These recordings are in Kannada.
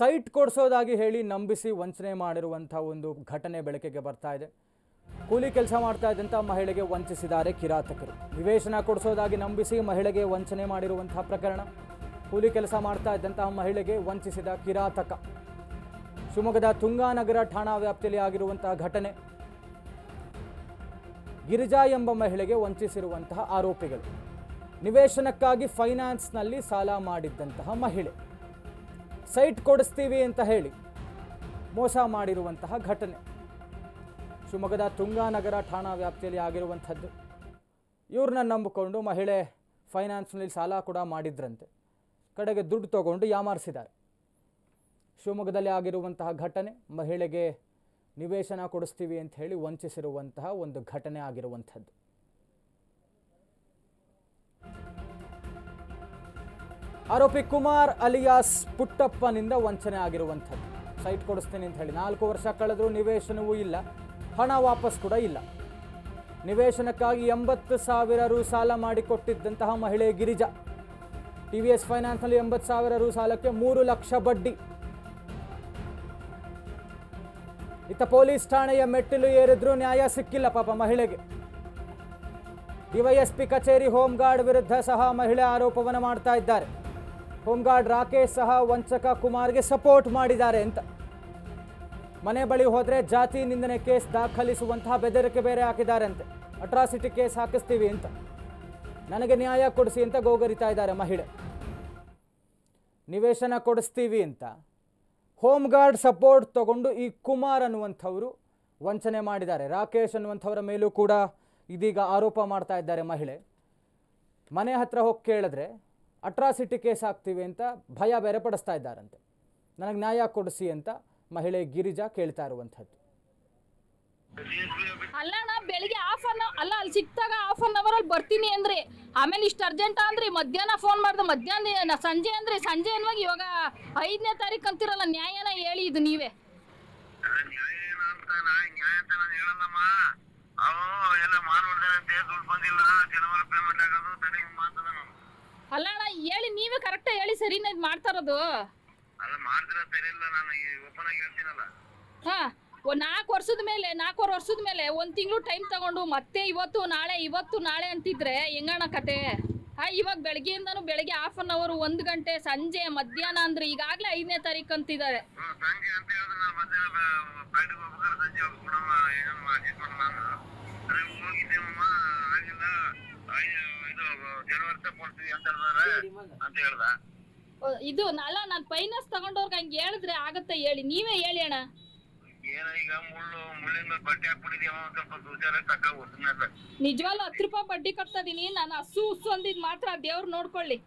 ಸೈಟ್ ಕೊಡಿಸೋದಾಗಿ ಹೇಳಿ ನಂಬಿಸಿ ವಂಚನೆ ಮಾಡಿರುವಂಥ ಒಂದು ಘಟನೆ ಬೆಳಕಿಗೆ ಬರ್ತಾ ಇದೆ. ಕೂಲಿ ಕೆಲಸ ಮಾಡ್ತಾ ಇದ್ದಂಥ ಮಹಿಳೆಗೆ ವಂಚಿಸಿದ್ದಾರೆ ಕಿರಾತಕರು. ನಿವೇಶನ ಕೊಡಿಸೋದಾಗಿ ನಂಬಿಸಿ ಮಹಿಳೆಗೆ ವಂಚನೆ ಮಾಡಿರುವಂಥ ಪ್ರಕರಣ. ಕೂಲಿ ಕೆಲಸ ಮಾಡ್ತಾ ಇದ್ದಂತಹ ಮಹಿಳೆಗೆ ವಂಚಿಸಿದ ಕಿರಾತಕ. ಶಿವಮೊಗ್ಗದ ತುಂಗಾನಗರ ಠಾಣಾ ವ್ಯಾಪ್ತಿಯಲ್ಲಿ ಆಗಿರುವಂತಹ ಘಟನೆ. ಗಿರಿಜಾ ಎಂಬ ಮಹಿಳೆಗೆ ವಂಚಿಸಿರುವಂತಹ ಆರೋಪಿಗಳು. ನಿವೇಶನಕ್ಕಾಗಿ ಫೈನಾನ್ಸ್ನಲ್ಲಿ ಸಾಲ ಮಾಡಿದ್ದಂತಹ ಮಹಿಳೆ ಸೈಟ್ ಕೊಡಿಸ್ತೀವಿ ಅಂತ ಹೇಳಿ ಮೋಸ ಮಾಡಿರುವಂತಹ ಘಟನೆ ಶಿವಮೊಗ್ಗದ ತುಂಗಾನಗರ ಠಾಣಾ ವ್ಯಾಪ್ತಿಯಲ್ಲಿ ಆಗಿರುವಂಥದ್ದು. ಇವ್ರನ್ನ ನಂಬಿಕೊಂಡು ಮಹಿಳೆ ಫೈನಾನ್ಸ್ನಲ್ಲಿ ಸಾಲ ಕೂಡ ಮಾಡಿದ್ರಂತೆ. ಕಡೆಗೆ ದುಡ್ಡು ತಗೊಂಡು ಯಾಮಾರಿಸಿದ್ದಾರೆ. ಶಿವಮೊಗ್ಗದಲ್ಲಿ ಆಗಿರುವಂತಹ ಘಟನೆ. ಮಹಿಳೆಗೆ ನಿವೇಶನ ಕೊಡಿಸ್ತೀವಿ ಅಂತ ಹೇಳಿ ವಂಚಿಸಿರುವಂತಹ ಒಂದು ಘಟನೆ ಆಗಿರುವಂಥದ್ದು. ಆರೋಪಿ ಕುಮಾರ್ ಅಲಿಯಾಸ್ ಪುಟ್ಟಪ್ಪನಿಂದ ವಂಚನೆ ಆಗಿರುವಂಥದ್ದು. ಸೈಟ್ ಕೊಡಿಸ್ತೀನಿ ಅಂತ ಹೇಳಿ 4 ವರ್ಷ ಕಳೆದರೂ ನಿವೇಶನವೂ ಇಲ್ಲ, ಹಣ ವಾಪಸ್ ಕೂಡ ಇಲ್ಲ. ನಿವೇಶನಕ್ಕಾಗಿ 80,000 ರು ಸಾಲ ಮಾಡಿಕೊಟ್ಟಿದ್ದಂತಹ ಮಹಿಳೆ ಗಿರಿಜಾ. TVS ಫೈನಾನ್ಸ್ನಲ್ಲಿ 80,000 ರು ಸಾಲಕ್ಕೆ 3 ಲಕ್ಷ ಬಡ್ಡಿ. ಇತ್ತ ಪೊಲೀಸ್ ಠಾಣೆಯ ಮೆಟ್ಟಿಲು ಏರಿದ್ರೂ ನ್ಯಾಯ ಸಿಕ್ಕಿಲ್ಲ ಪಾಪ ಮಹಿಳೆಗೆ. DYSP ಕಚೇರಿ ಹೋಮ್ಗಾರ್ಡ್ ವಿರುದ್ಧ ಸಹ ಮಹಿಳೆ ಆರೋಪವನ್ನು ಮಾಡ್ತಾ ಇದ್ದಾರೆ. ಹೋಮ್ಗಾರ್ಡ್ ರಾಕೇಶ್ ಸಹ ವಂಚಕ ಕುಮಾರ್ಗೆ ಸಪೋರ್ಟ್ ಮಾಡಿದ್ದಾರೆ ಅಂತ. ಮನೆ ಬಳಿ ಹೋದರೆ ಜಾತಿ ನಿಂದನೆ ಕೇಸ್ ದಾಖಲಿಸುವಂತಹ ಬೆದರಿಕೆ ಬೇರೆ ಹಾಕಿದ್ದಾರೆ ಅಂತೆ. ಅಟ್ರಾಸಿಟಿ ಕೇಸ್ ಹಾಕಿಸ್ತೀವಿ ಅಂತ, ನನಗೆ ನ್ಯಾಯ ಕೊಡಿಸಿ ಅಂತ ಗೋಗರಿತಾ ಇದ್ದಾರೆ ಮಹಿಳೆ. ನಿವೇಶನ ಕೊಡಿಸ್ತೀವಿ ಅಂತ ಹೋಮ್ ಗಾರ್ಡ್ ಸಪೋರ್ಟ್ ತಗೊಂಡು ಈ ಕುಮಾರ್ ಅನ್ನುವಂಥವರು ವಂಚನೆ ಮಾಡಿದ್ದಾರೆ. ರಾಕೇಶ್ ಅನ್ನುವಂಥವರ ಮೇಲೂ ಕೂಡ ಇದೀಗ ಆರೋಪ ಮಾಡ್ತಾ ಇದ್ದಾರೆ ಮಹಿಳೆ. ಮನೆ ಹತ್ರ ಹೋಗಿ ಕೇಳಿದ್ರೆ ಅಟ್ರಾಸಿಟಿ ಕೇಸ್ ಹಾಕ್ತೀವಿ ಅಂತ ಭಯ ಬೇರೆ ಪಡಿಸ್ತಾ ಇದ್ದಾರಂತೆ. ನನಗೆ ನ್ಯಾಯ ಕೊಡಿಸಿ ಅಂತ ಮಹಿಳೆ ಗಿರಿಜಾ ಕೇಳ್ತಾ ಇರುವಂಥದ್ದು. ಅಲ್ಲಣ್ಣ ಬೆಳಿಗ್ಗೆ ಅಲ್ಲಿ ಸಿಕ್ತಾಗ ½ ಅಲ್ಲಿ ಬರ್ತೀನಿ ಅಂದ್ರಿ. ಆಮೇಲೆ ಇಷ್ಟು ಅರ್ಜೆಂಟ್ ಅಂದ್ರಿ. ಮಧ್ಯಾಹ್ನ ಫೋನ್ ಮಾಡ್ದೆ, ಮಧ್ಯಾಹ್ನ ಸಂಜೆ ಅಂದ್ರಿ. ಸಂಜೆ ಅನ್ನುವಾಗ ಇವಾಗ 5ನೇ ತಾರೀಕು ಅಂತಿರಲ್ಲ, ನ್ಯಾಯನ ಹೇಳಿ ಇದು ನೀವೇ. ಅಲ್ಲಣ್ಣ ಹೇಳಿ ನೀವೇ ಕರೆಕ್ಟ್ ಹೇಳಿ. ಸರಿನಾ ಇದು ಮಾಡ್ತಾ ಇರೋದು? ಹಾ, 4 ವರ್ಷದ ಮೇಲೆ 4 ವರ್ಷದ ಮೇಲೆ 1 ತಿಂಗಳು ಟೈಮ್ ತಗೊಂಡು ಮತ್ತೆ ಇವತ್ತು ನಾಳೆ ಅಂತಿದ್ರೆ ಹೆಂಗಣ್ಣ ಕತೆ? ಇವಾಗ ಬೆಳಗ್ಗೆಯಿಂದನೂ ಬೆಳಗ್ಗೆ ½ 1 ಗಂಟೆ, ಸಂಜೆ, ಮಧ್ಯಾಹ್ನ ಅಂದ್ರೆ ಈಗಾಗಲೇ 5ನೇ ತಾರೀಕು ಅಂತಿದ್ದಾರೆ. ಇದು ಅಲ್ಲ, ನಾನು ಫೈನಾನ್ಸ್ ತಗೊಂಡವ್ರಿಗೆ ಹಂಗೆ ಹೇಳಿದ್ರೆ ಆಗತ್ತೆ ಹೇಳಿ, ನೀವೇ ಹೇಳಿ ಅಣ್ಣ. ನಿಜವಾಗ್ಲೂ 10 ರೂಪಾಯಿ ಬಡ್ಡಿ ಕಟ್ತಾ ಇದೀನಿ. ನಾನು ಹಸು ಅಂದಿದ್ ಮಾತ್ರ ದೇವ್ರು ನೋಡ್ಕೊಳ್ಳಿ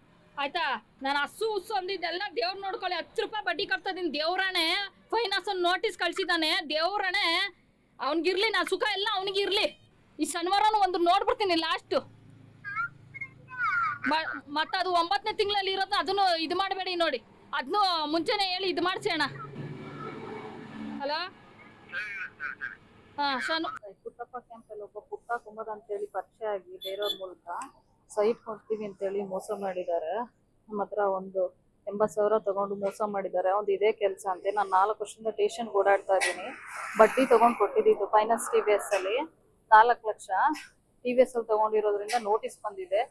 ಆಯ್ತಾ. ನಾನು ಹಸು ಅಂದಿದ್ದೆಲ್ಲ ದೇವ್ರು ನೋಡ್ಕೊಳ್ಳಿ. 10 ರೂಪಾಯಿ ಬಡ್ಡಿ ಕಟ್ತಾ ಇದೀನಿ. ದೇವ್ರಾಣೆ ಫೈನಾನ್ಸ್ ನೋಟಿಸ್ ಕಳ್ಸಿದಾನೆ. ದೇವ್ರಾಣೆ ಅವ್ನಿಗಿರ್ಲಿ, ನಾ ಸುಖ ಎಲ್ಲ ಅವನಿಗಿರ್ಲಿ. ಈ ಶನಿವಾರನೂ ಒಂದು ನೋಡ್ಬಿಡ್ತೀನಿ ಲಾಸ್ಟ್. ಮತ್ತೆ ಅದು 9ನೇ ತಿಂಗಳಲ್ಲಿ ಇರೋದು, ಅದನ್ನು ಇದು ಮಾಡಬೇಡಿ ನೋಡಿ. ಅದನ್ನು ಮುಂಚೆನೆ ಹೇಳಿ ಇದು ಮಾಡಿಸಿ ಅಣ್ಣ. ಹಲೋ, ಪುಟ್ಟಪ್ಪ ಕ್ಯಾಂಪಲ್ಲಿ ಒಬ್ಬ ಪುಟ್ಟ ಕುಮಾರ್ ಅಂತೇಳಿ ಪರಿಚಯ ಆಗಿ ಬೇರೆಯವ್ರ ಮೂಲಕ ಸೈಟ್ ಕೊಡ್ತೀವಿ ಅಂತೇಳಿ ಮೋಸ ಮಾಡಿದ್ದಾರೆ. ನಮ್ಮ ಹತ್ರ ಒಂದು 80,000 ತಗೊಂಡು ಮೋಸ ಮಾಡಿದ್ದಾರೆ. ಒಂದು ಇದೇ ಕೆಲಸ ಅಂತೆ. ನಾನು 4 ವರ್ಷದಿಂದ ಸ್ಟೇಷನ್ಗೆ ಓಡಾಡ್ತಾ ಇದ್ದೀನಿ. ಬಡ್ಡಿ ತಗೊಂಡು ಕೊಟ್ಟಿದ್ದು ಫೈನಾನ್ಸ್ TVS ಅಲ್ಲಿ 4 ಲಕ್ಷ TVS ಅಲ್ಲಿ ತಗೊಂಡಿರೋದ್ರಿಂದ ನೋಟಿಸ್ ಬಂದಿದೆ.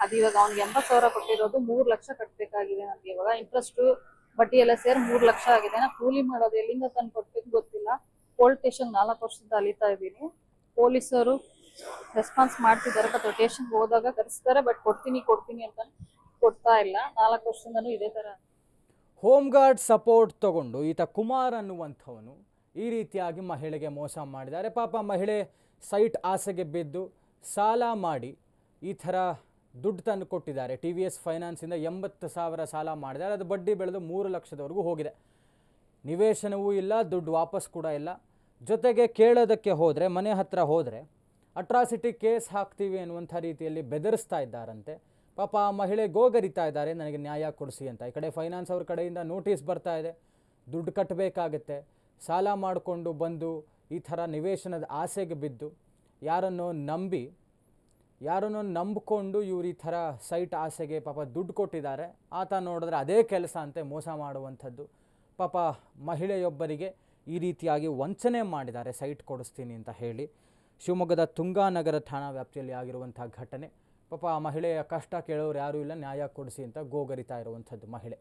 ಅದು ಇವಾಗ ಅವ್ನಿಗೆ 80,000 ಕೊಟ್ಟಿರೋದು 3 ಲಕ್ಷ ಕಟ್ಟಬೇಕಾಗಿದೆ. ನನಗೆ ಇವಾಗ ಇಂಟ್ರೆಸ್ಟ್ ಬಡ್ಡಿ ಎಲ್ಲ ಸೇರಿ 3 ಲಕ್ಷ ಆಗಿದೆ. ನಾ ಕೂಲಿ ಮಾಡೋದು ಎಲ್ಲಿಂದ ತಂದು ಕೊಡ್ಬೇಕು ಗೊತ್ತಿಲ್ಲ. ಪೊಲೀಸ್ ಸ್ಟೇಷನ್ 4 ವರ್ಷದಿಂದ ಅಲಿತಾ ಇದ್ದೀನಿ. ಪೊಲೀಸರು ರೆಸ್ಪಾನ್ಸ್ ಮಾಡ್ತಿದ್ದಾರೆ. ಬಟ್ ಸ್ಟೇಷನ್ಗೆ ಹೋದಾಗ ಕರೆಸ್ತಾರೆ, ಬಟ್ ಕೊಡ್ತೀನಿ ಅಂತ ಕೊಡ್ತಾ ಇಲ್ಲ. 4 ವರ್ಷದಿಂದನೂ ಇದೇ ಥರ. ಹೋಮ್ ಗಾರ್ಡ್ ಸಪೋರ್ಟ್ ತಗೊಂಡು ಈತ ಕುಮಾರ್ ಅನ್ನುವಂಥವನು ಈ ರೀತಿಯಾಗಿ ಮಹಿಳೆಗೆ ಮೋಸ ಮಾಡಿದ್ದಾರೆ. ಪಾಪ ಮಹಿಳೆ ಸೈಟ್ ಆಸೆಗೆ ಬಿದ್ದು ಸಾಲ ಮಾಡಿ ಈ ಥರ ದುಡ್ಡು ತಂದು ಕೊಟ್ಟಿದ್ದಾರೆ. TVS ಫೈನಾನ್ಸಿಂದ 80,000 ಸಾಲ ಮಾಡಿದ್ದಾರೆ. ಅದು ಬಡ್ಡಿ ಬೆಳೆದು 3 ಲಕ್ಷದವರೆಗೂ ಹೋಗಿದೆ. ನಿವೇಶನವೂ ಇಲ್ಲ, ದುಡ್ಡು ವಾಪಸ್ ಕೂಡ ಇಲ್ಲ. ಜೊತೆಗೆ ಕೇಳೋದಕ್ಕೆ ಹೋದರೆ, ಮನೆ ಹತ್ರ ಹೋದರೆ ಅಟ್ರಾಸಿಟಿ ಕೇಸ್ ಹಾಕ್ತೀವಿ ಅನ್ನುವಂಥ ರೀತಿಯಲ್ಲಿ ಬೆದರಿಸ್ತಾ ಇದ್ದಾರಂತೆ. ಪಾಪ ಆ ಮಹಿಳೆ ಗೋಗರಿತಾ ಇದ್ದಾರೆ, ನನಗೆ ನ್ಯಾಯ ಕೊಡಿಸಿ ಅಂತ. ಈ ಕಡೆ ಫೈನಾನ್ಸ್ ಅವ್ರ ಕಡೆಯಿಂದ ನೋಟಿಸ್ ಬರ್ತಾ ಇದೆ, ದುಡ್ಡು ಕಟ್ಟಬೇಕಾಗತ್ತೆ. ಸಾಲ ಮಾಡಿಕೊಂಡು ಬಂದು ಈ ಥರ ನಿವೇಶನದ ಆಸೆಗೆ ಬಿದ್ದು ಯಾರನ್ನೋ ನಂಬಿಕೊಂಡು ಇವ್ರು ಈ ಥರ ಸೈಟ್ ಆಸೆಗೆ ಪಾಪ ದುಡ್ಡು ಕೊಟ್ಟಿದ್ದಾರೆ. ಆತ ನೋಡಿದ್ರೆ ಅದೇ ಕೆಲಸ ಅಂತೆ, ಮೋಸ ಮಾಡುವಂಥದ್ದು. ಪಾಪ ಮಹಿಳೆಯೊಬ್ಬರಿಗೆ ಈ ರೀತಿಯಾಗಿ ವಂಚನೆ ಮಾಡಿದ್ದಾರೆ ಸೈಟ್ ಕೊಡಿಸ್ತೀನಿ ಅಂತ ಹೇಳಿ. ಶಿವಮೊಗ್ಗದ ತುಂಗಾನಗರ ಠಾಣಾ ವ್ಯಾಪ್ತಿಯಲ್ಲಿ ಆಗಿರುವಂಥ ಘಟನೆ. ಪಾಪ ಆ ಮಹಿಳೆಯ ಕಷ್ಟ ಕೇಳೋರು ಯಾರೂ ಇಲ್ಲ, ನ್ಯಾಯ ಕೊಡಿಸಿ ಅಂತ ಗೋಗರಿತಾ ಇರುವಂಥದ್ದು ಮಹಿಳೆ.